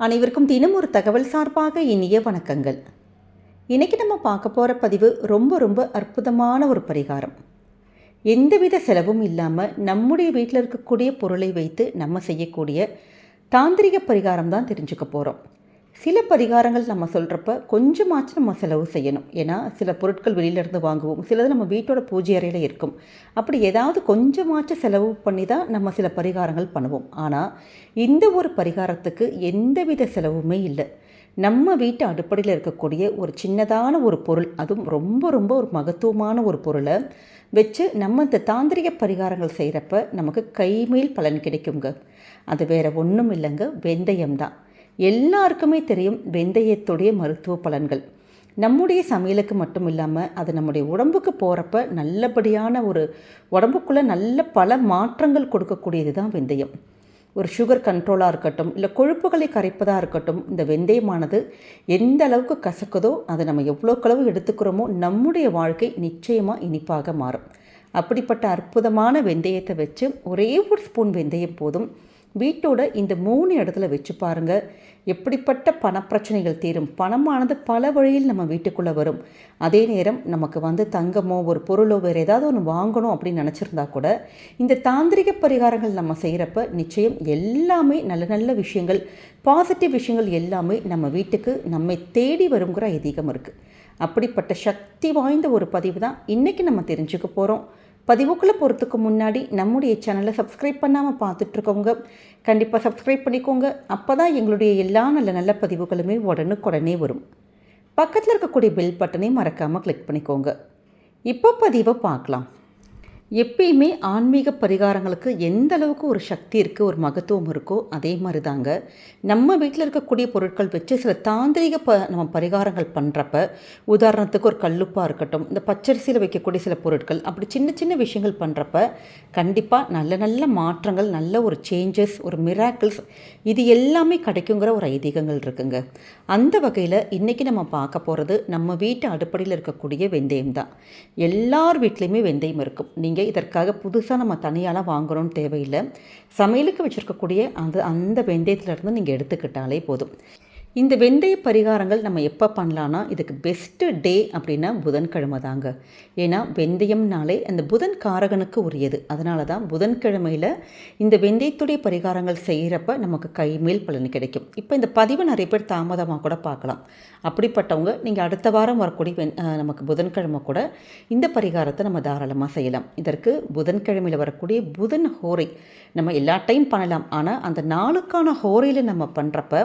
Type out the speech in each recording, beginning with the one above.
அனைவருக்கும் தினம் ஒரு தகவல் சார்பாக இனிய வணக்கங்கள். இன்றைக்கி நம்ம பார்க்க போகிற பதிவு ரொம்ப ரொம்ப அற்புதமான ஒரு பரிகாரம். எந்தவித செலவும் இல்லாமல் நம்முடைய வீட்டில் இருக்கக்கூடிய பொருளை வைத்து நம்ம செய்யக்கூடிய தாந்திரிக பரிகாரம் தான் தெரிஞ்சுக்க போகிறோம். சில பரிகாரங்கள் நம்ம சொல்கிறப்ப கொஞ்சமாச்சும் நம்ம செலவு செய்யணும். ஏன்னா சில பொருட்கள் வெளியிலேருந்து வாங்குவோம், சிலது நம்ம வீட்டோட பூஜை அறையில் இருக்கும். அப்படி ஏதாவது கொஞ்சமாச்சும் செலவு பண்ணி தான் நம்ம சில பரிகாரங்கள் பண்ணுவோம். ஆனால் இந்த ஒரு பரிகாரத்துக்கு எந்தவித செலவுமே இல்லை. நம்ம வீட்டு அடிப்படையில் இருக்கக்கூடிய ஒரு சின்னதான ஒரு பொருள், அதுவும் ரொம்ப ரொம்ப ஒரு மகத்துவமான ஒரு பொருளை வச்சு நம்ம இந்த தாந்திரிக பரிகாரங்கள் செய்கிறப்ப நமக்கு கைமேல் பலன் கிடைக்குங்க. அது வேறு ஒன்றும் இல்லைங்க, வெந்தயம்தான். எல்லாருக்குமே தெரியும் வெந்தயத்துடைய மருத்துவ பலன்கள். நம்முடைய சமையலுக்கு மட்டும் இல்லாமல் அது நம்முடைய உடம்புக்கு போகிறப்ப நல்லபடியான ஒரு உடம்புக்குள்ளே நல்ல பல மாற்றங்கள் கொடுக்கக்கூடியது தான் வெந்தயம். ஒரு சுகர் கண்ட்ரோலாக இருக்கட்டும், இல்லை கொழுப்புகளை கரைப்பதாக இருக்கட்டும், இந்த வெந்தயமானது எந்த அளவுக்கு கசக்குதோ அதை நம்ம எவ்வளோக்களவு எடுத்துக்கிறோமோ நம்முடைய வாழ்க்கை நிச்சயமாக இனிப்பாக மாறும். அப்படிப்பட்ட அற்புதமான வெந்தயத்தை வச்சு ஒரே ஒரு ஸ்பூன் வெந்தயம் போதும். வீட்டோட இந்த 3 இடத்துல வச்சு பாருங்கள், எப்படிப்பட்ட பணப்பிரச்சனைகள் தீரும். பணமானது பல வழியில் நம்ம வீட்டுக்குள்ளே வரும். அதே நேரம் நமக்கு தங்கமோ ஒரு பொருளோ வேறு ஏதாவது ஒன்று வாங்கணும் அப்படின்னு நினச்சிருந்தா கூட இந்த தாந்திரிக பரிகாரங்கள் நம்ம செய்கிறப்ப நிச்சயம் எல்லாமே நல்ல நல்ல விஷயங்கள், பாசிட்டிவ் விஷயங்கள் எல்லாமே நம்ம வீட்டுக்கு நம்மை தேடி வருங்கிற ஐதீகம் இருக்குது. அப்படிப்பட்ட சக்தி வாய்ந்த ஒரு பதிவு தான் இன்றைக்கி நம்ம தெரிஞ்சுக்க போகிறோம். பதிவுக்குள்ளே போகிறதுக்கு முன்னாடி நம்முடைய சேனலை சப்ஸ்கிரைப் பண்ணாமல் பார்த்துட்ருக்கவங்க கண்டிப்பாக சப்ஸ்கிரைப் பண்ணிக்கோங்க. அப்போ தான் எங்களுடைய எல்லா நல்ல நல்ல பதிவுகளுமே உடனுக்குடனே வரும். பக்கத்தில் இருக்கக்கூடிய பெல் பட்டனை மறக்காமல் கிளிக் பண்ணிக்கோங்க. இப்போ பதிவை பார்க்கலாம். எப்பயுமே ஆன்மீக பரிகாரங்களுக்கு எந்த அளவுக்கு ஒரு சக்தி இருக்குது, ஒரு மகத்துவம் இருக்கோ அதே மாதிரி தாங்க நம்ம வீட்டில் இருக்கக்கூடிய பொருட்கள் வச்சு சில தாந்திரிக நம்ம பரிகாரங்கள் பண்ணுறப்ப, உதாரணத்துக்கு ஒரு கல்லுப்பாக இருக்கட்டும், இந்த பச்சரிசியில் வைக்கக்கூடிய சில பொருட்கள், அப்படி சின்ன சின்ன விஷயங்கள் பண்ணுறப்ப கண்டிப்பாக நல்ல நல்ல மாற்றங்கள், நல்ல ஒரு சேஞ்சஸ், ஒரு மிராக்கிள்ஸ் இது எல்லாமே கிடைக்குங்கிற ஒரு ஐதீகங்கள் இருக்குங்க. அந்த வகையில் இன்றைக்கி நம்ம பார்க்க போகிறது நம்ம வீட்டு அடுப்படையில் இருக்கக்கூடிய வெந்தயம் தான். எல்லார் வீட்லேயுமே வெந்தயம் இருக்கும். நீங்கள் இதற்காக புதுசாக நம்ம தனியாலாம் வாங்கணும்னு தேவையில்லை. சமையலுக்கு வச்சுருக்கக்கூடிய அந்த வெந்தயத்திலேருந்து நீங்கள் எடுத்துக்கிட்டாலே போதும். இந்த வெந்தய பரிகாரங்கள் நம்ம எப்போ பண்ணலான்னா, இதுக்கு பெஸ்ட்டு டே அப்படின்னா புதன்கிழமை தாங்க. ஏன்னா வெந்தயம்னாலே அந்த புதன் காரகனுக்கு உரியது. அதனால தான் புதன்கிழமையில் இந்த வெந்தயத்துடைய பரிகாரங்கள் செய்கிறப்ப நமக்கு கைமேல் பலன் கிடைக்கும். இப்போ இந்த பதிவை நிறைய பேர் தாமதமாக கூட பார்க்கலாம். அப்படிப்பட்டவங்க நீங்கள் அடுத்த வாரம் வரக்கூடிய நமக்கு புதன்கிழமை கூட இந்த பரிகாரத்தை நம்ம தாராளமாக செய்யலாம். இதற்கு புதன்கிழமையில் வரக்கூடிய புதன் ஹோரை நம்ம எல்லா டைம் பண்ணலாம். ஆனால் அந்த நாளுக்கான ஹோரையில் நம்ம பண்ணுறப்ப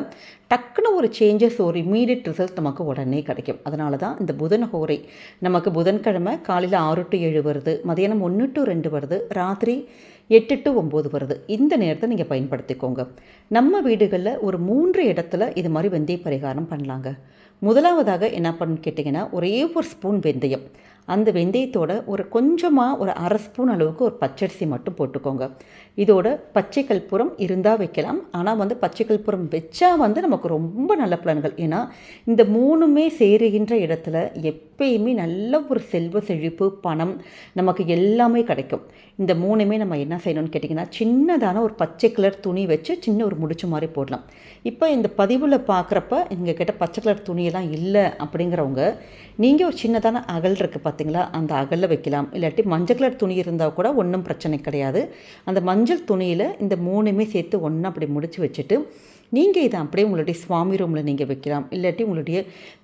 டக்குன்னு ஒரு சேஞ்சஸ், ஒரு இம்மீடியட் ரிசல்ட் நமக்கு உடனே கிடைக்கும். அதனால தான் இந்த புதன் ஹோரை நமக்கு புதன்கிழமை காலையில் 6 to 7 வருது, மதியானம் 1 to 2 வருது, ராத்திரி 8 to 9 வருது. இந்த நேரத்தை நீங்கள் பயன்படுத்திக்கோங்க. நம்ம வீடுகளில் ஒரு 3 இடத்துல இது மாதிரி வெந்தய பரிகாரம் பண்ணலாங்க. முதலாவதாக என்ன பண்ணு கேட்டிங்கன்னா, ஒரே ஒரு ஸ்பூன் வெந்தயம், அந்த வெந்தயத்தோட ஒரு கொஞ்சமாக ஒரு அரை ஸ்பூன் அளவுக்கு ஒரு பச்சரிசி மட்டும் போட்டுக்கோங்க. இதோட பச்சை கற்பூரம் இருந்தால் வைக்கலாம். ஆனால் பச்சை கற்பூரம் வச்சா நமக்கு ரொம்ப நல்ல பலன்கள். ஏன்னா இந்த 3மே சேருகின்ற இடத்துல எப்பயுமே நல்ல ஒரு செல்வ செழிப்பு, பணம் நமக்கு எல்லாமே கிடைக்கும். இந்த 3மே நம்ம என்ன செய்யணும்னு கேட்டிங்கன்னா, சின்னதான ஒரு பச்சை கலர் துணி வச்சு சின்ன ஒரு முடிச்சு மாதிரி போடலாம். இப்போ இந்த பதிவில் பார்க்குறப்ப எங்கள் கிட்ட பச்சை கலர் துணியெல்லாம் இல்லை அப்படிங்கிறவங்க நீங்கள் ஒரு சின்னதான அகல் இருக்குது பார்த்தீங்களா, அந்த அகலில் வைக்கலாம். இல்லாட்டி மஞ்சள் கலர் துணி இருந்தால் கூட ஒன்றும் பிரச்சனை கிடையாது. அந்த மஞ்சள் துணியில் இந்த 3மே சேர்த்து ஒன்றா அப்படி முடிச்சு வச்சுட்டு நீங்கள் இதை அப்படியே உங்களுடைய சுவாமி ரூமில் நீங்கள் வைக்கலாம். இல்லாட்டி உங்களுடைய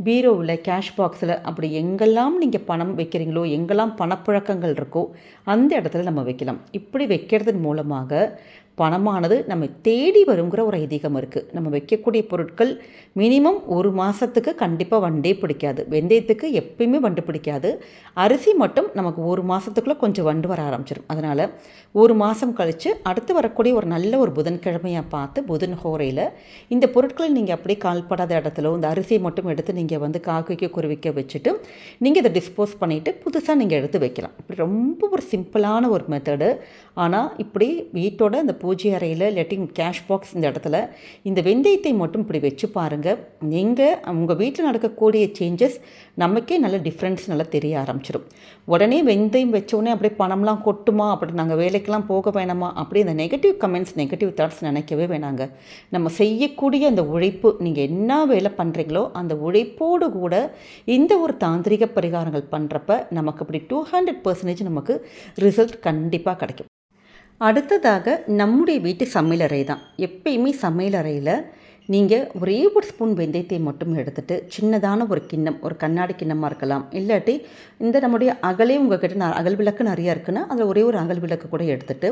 பீரோவில், கேஷ் பாக்ஸில், அப்படி எங்கெல்லாம் நீங்கள் பணம் வைக்கிறீங்களோ, எங்கெல்லாம் பணப்புழக்கங்கள் இருக்கோ அந்த இடத்துல நம்ம வைக்கலாம். இப்படி வைக்கிறதன் மூலமாக பணமானது நம்ம தேடி வருங்கிற ஒரு ஐதீகம் இருக்குது. நம்ம வைக்கக்கூடிய பொருட்கள் மினிமம் 1 மாதத்துக்கு கண்டிப்பாக வண்டே பிடிக்காது. வெந்தயத்துக்கு எப்பயுமே வண்டு பிடிக்காது. அரிசி மட்டும் நமக்கு 1 மாதத்துக்குள்ளே கொஞ்சம் வண்டு வர ஆரம்பிச்சிடும். அதனால் 1 மாதம் கழித்து அடுத்து வரக்கூடிய ஒரு நல்ல ஒரு புதன்கிழமையாக பார்த்து புதன் ஹோரையில் இந்த பொருட்களை நீங்கள் அப்படியே கால்படாத இடத்துல இந்த அரிசியை மட்டும் எடுத்து நீங்கள் காக்கைக்கு குருவிக்க வச்சுட்டு நீங்கள் இதை டிஸ்போஸ் பண்ணிவிட்டு புதுசாக நீங்கள் எடுத்து வைக்கலாம். இப்படி ரொம்ப ஒரு சிம்பிளான ஒரு மெத்தடு. ஆனால் இப்படி வீட்டோட இந்த பூஜை அறையில் இல்லாட்டி கேஷ் பாக்ஸ் இந்த இடத்துல இந்த வெந்தயத்தை மட்டும் இப்படி வச்சு பாருங்கள். நீங்கள் உங்கள் வீட்டில் நடக்கக்கூடிய சேஞ்சஸ் நமக்கே நல்ல டிஃப்ரென்ஸ் நல்லா தெரிய ஆரம்பிச்சிடும். உடனே வெந்தயம் வச்சோடனே அப்படியே பணம்லாம் கொட்டுமா, அப்படி நாங்கள் வேலைக்கெல்லாம் போக வேணாமா, அப்படி இந்த நெகட்டிவ் கமெண்ட்ஸ் நெகட்டிவ் தாட்ஸ் நினைக்கவே வேணாங்க. நம்ம செய்யக்கூடிய அந்த உழைப்பு, நீங்கள் என்ன வேலை பண்ணுறீங்களோ அந்த உழைப்போடு கூட இந்த ஒரு தாந்திரிக பரிகாரங்கள் பண்ணுறப்ப நமக்கு அப்படி 200% நமக்கு ரிசல்ட் கண்டிப்பாக கிடைக்கும். அடுத்ததாக நம்முடைய வீட்டு சமையலறை தான். எப்பயுமே சமையலறையில் நீங்கள் ஒரே ஒரு ஸ்பூன் வெந்தயத்தை மட்டும் எடுத்துகிட்டு சின்னதான ஒரு கிண்ணம், ஒரு கண்ணாடி கிண்ணமாக இருக்கலாம், இல்லாட்டி இந்த நம்முடைய அகலே உங்கள்கிட்ட அகல் விளக்கு நிறையா இருக்குன்னா அதில் ஒரே ஒரு அகல் விளக்கு கூட எடுத்துகிட்டு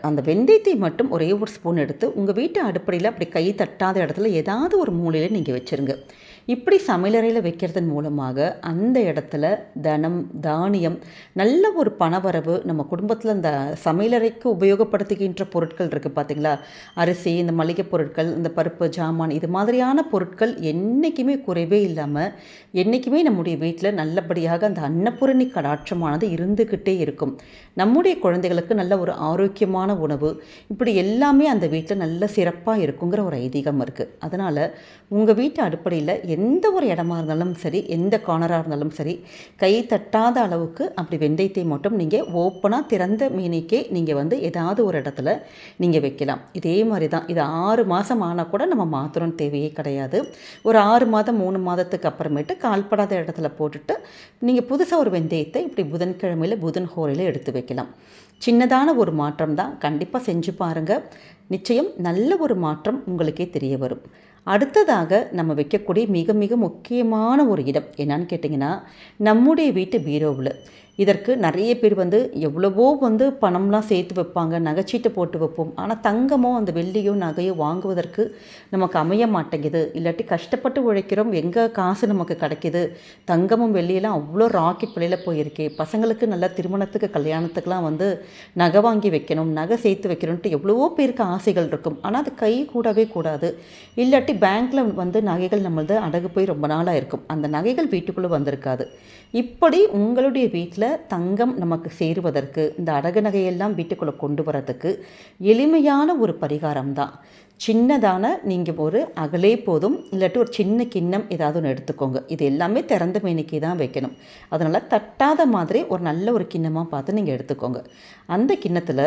அந்த வெந்தயத்தை மட்டும் ஒரே ஒரு ஸ்பூன் எடுத்து உங்கள் வீட்டு அடுப்படையில் அப்படி கை தட்டாத இடத்துல ஏதாவது ஒரு மூலையில் நீங்கள் வச்சுருங்க. இப்படி சமையலறையில் வைக்கிறதன் மூலமாக அந்த இடத்துல தனம் தானியம் நல்ல ஒரு பணவரவு நம்ம குடும்பத்தில் இந்த சமையலறைக்கு உபயோகப்படுத்துகின்ற பொருட்கள் இருக்குது பார்த்திங்களா, அரிசி, இந்த மளிகை பொருட்கள், இந்த பருப்பு ஜாமான், இது மாதிரியான பொருட்கள் என்றைக்குமே குறைவே இல்லாமல் என்றைக்குமே நம்முடைய வீட்டில் நல்லபடியாக அந்த அன்னபூரணி கடாட்சமானது இருந்துக்கிட்டே இருக்கும். நம்முடைய குழந்தைகளுக்கு நல்ல ஒரு ஆரோக்கியமான உணவு, இப்படி எல்லாமே அந்த வீட்டில் நல்ல சிறப்பாக இருக்குங்கிற ஒரு ஐதீகம் இருக்குது. அதனால் உங்கள் வீட்டு அடுப்படையில் எந்த ஒரு இடமா இருந்தாலும் சரி, எந்த கார்னராக இருந்தாலும் சரி, கை தட்டாத அளவுக்கு அப்படி வெந்தயத்தை மட்டும் நீங்கள் ஓப்பனாக திறந்த மீனிக்கே நீங்கள் ஏதாவது ஒரு இடத்துல நீங்கள் வைக்கலாம். இதே மாதிரி தான் இது 6 மாதம் ஆனால் கூட நம்ம மாற்றணும்னு தேவையே கிடையாது. ஒரு 6 மாதம் 3 மாதத்துக்கு அப்புறமேட்டு கால்படாத இடத்துல போட்டுட்டு நீங்கள் புதுசாக ஒரு வெந்தயத்தை இப்படி புதன்கிழமையில் புதன் ஹோரையில் எடுத்து வைக்கலாம். சின்னதான ஒரு மாற்றம் தான், கண்டிப்பாக செஞ்சு பாருங்கள். நிச்சயம் நல்ல ஒரு மாற்றம் உங்களுக்கே தெரிய வரும். அடுத்ததாக நம்ம வைக்கக்கூடிய மிக மிக முக்கியமான ஒரு இடம் என்னன்னு கேட்டிங்கன்னா, நம்முடைய வீட்டு பீரோவில். இதற்கு நிறைய பேர் எவ்வளவோ பணம்லாம் சேர்த்து வைப்பாங்க, நகைச்சீட்டு போட்டு வைப்போம். ஆனால் தங்கமோ அந்த வெள்ளியோ நகையோ வாங்குவதற்கு நமக்கு அமைய மாட்டேங்குது. இல்லாட்டி கஷ்டப்பட்டு உழைக்கிறோம், எங்கே காசு நமக்கு கிடைக்கிது, தங்கமும் வெள்ளியெல்லாம் அவ்வளோ ராக்கெட் விலையில் போயிருக்கே, பசங்களுக்கு நல்லா திருமணத்துக்கு கல்யாணத்துக்கெலாம் நகை வாங்கி வைக்கணும், நகை சேர்த்து வைக்கணும்ன்ட்டு எவ்வளவோ பேருக்கு ஆசைகள் இருக்கும். ஆனால் அது கை கூடவே கூடாது. இல்லாட்டி பேங்க்கில் நகைகள் நம்மளது அடகு போய் ரொம்ப நாளாக இருக்கும், அந்த நகைகள் வீட்டுக்குள்ளே வந்திருக்காது. இப்படி உங்களுடைய வீட்டில் தங்கம் நமக்கு சேருவதற்கு, இந்த அடகு நகையெல்லாம் வீட்டுக்குள்ளே கொண்டு வரதுக்கு எளிமையான ஒரு பரிகாரம் தான். சின்னதான நீங்கள் ஒரு அகலே போதும், இல்லாட்டி ஒரு சின்ன கிண்ணம் ஏதாவது ஒன்று எடுத்துக்கோங்க. இது எல்லாமே திறந்த மேனிக்கு தான் வைக்கணும். அதனால் தட்டாத மாதிரி ஒரு நல்ல ஒரு கிண்ணமாக பார்த்து நீங்கள் எடுத்துக்கோங்க. அந்த கிண்ணத்தில்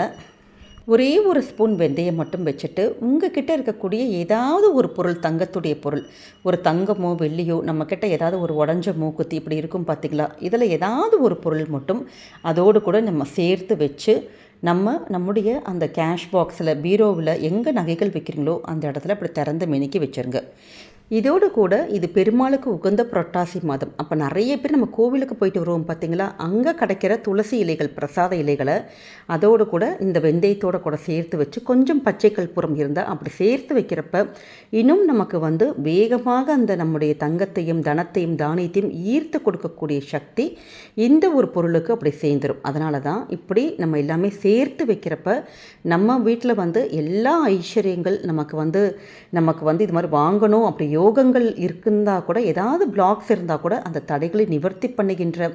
ஒரே ஒரு ஸ்பூன் வெந்தயம் மட்டும் வச்சுட்டு உங்ககிட்ட இருக்கக்கூடிய ஏதாவது ஒரு பொருள், தங்கத்துடைய பொருள், ஒரு தங்கமோ வெள்ளியோ, நம்மக்கிட்ட ஏதாவது ஒரு உடஞ்ச மூக்குத்தி இப்படி இருக்கும் பார்த்திங்களா, இதில் ஏதாவது ஒரு பொருள் மட்டும் அதோடு கூட நம்ம சேர்த்து வச்சு நம்முடைய அந்த கேஷ் பாக்ஸில் பீரோவில் எங்கே நகைகள் வைக்கிறீங்களோ அந்த இடத்துல அப்படி திறந்த மேனிக்கு வச்சுருங்க. இதோடு கூட இது பெருமாளுக்கு உகந்த புரட்டாசி மாதம். அப்போ நிறைய பேர் நம்ம கோவிலுக்கு போயிட்டு வருவோம் பார்த்திங்களா, அங்கே கிடைக்கிற துளசி இலைகள், பிரசாத இலைகளை அதோடு கூட இந்த வெந்தயத்தோடு கூட சேர்த்து வச்சு கொஞ்சம் பச்சை கற்பூரம் இருந்தால் அப்படி சேர்த்து வைக்கிறப்ப இன்னும் நமக்கு வேகமாக அந்த நம்முடைய தங்கத்தையும் தனத்தையும் தானியத்தையும் ஈர்த்து கொடுக்கக்கூடிய சக்தி இந்த ஒரு பொருளுக்கு அப்படி சேர்ந்துடும். அதனால தான் இப்படி நம்ம எல்லாமே சேர்த்து வைக்கிறப்ப நம்ம வீட்டில் எல்லா ஐஸ்வர்யங்கள் நமக்கு இது மாதிரி வாங்கணும் அப்படி யோகங்கள் இருந்தால் கூட, ஏதாவது பிளாக்ஸ் இருந்தால் கூட அந்த தடைகளை நிவர்த்தி பண்ணுகின்ற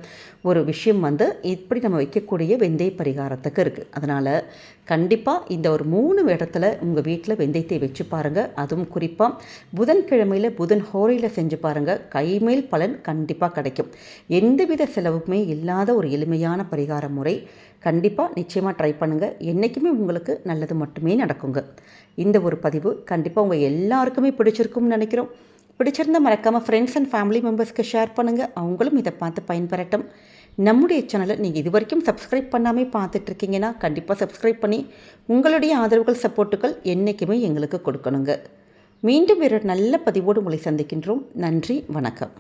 ஒரு விஷயம் இப்படி நம்ம வைக்கக்கூடிய வெந்தய பரிகாரத்துக்கு இருக்குது. அதனால் கண்டிப்பாக இந்த ஒரு 3 இடத்துல உங்கள் வீட்டில் வெந்தயத்தை வச்சு பாருங்கள். அதுவும் குறிப்பாக புதன்கிழமையில் புதன் ஹோரையில் செஞ்சு பாருங்கள். கைமேல் பலன் கண்டிப்பாக கிடைக்கும். எந்தவித செலவுமே இல்லாத ஒரு எளிமையான பரிகார முறை. கண்டிப்பாக நிச்சயமாக ட்ரை பண்ணுங்கள். என்றைக்குமே உங்களுக்கு நல்லது மட்டுமே நடக்குங்க. இந்த ஒரு பதிவு கண்டிப்பாக உங்கள் எல்லாருக்குமே பிடிச்சிருக்கும்னு நினைக்கிறோம். பிடிச்சிருந்தால் மறக்காமல் ஃப்ரெண்ட்ஸ் அண்ட் ஃபேமிலி மெம்பர்ஸ்க்கு ஷேர் பண்ணுங்கள், அவங்களும் இதை பார்த்து பயன்பெறட்டும். நம்முடைய சேனலை நீங்கள் இது வரைக்கும் சப்ஸ்கிரைப் பண்ணாமல் பார்த்துட்ருக்கீங்கன்னா கண்டிப்பாக சப்ஸ்கிரைப் பண்ணி உங்களுடைய ஆதரவுகள், சப்போர்ட்டுகள் என்றைக்குமே எங்களுக்கு கொடுக்கணுங்க. மீண்டும் வேறு நல்ல பதிவோடு உங்களை சந்திக்கின்றோம். நன்றி, வணக்கம்.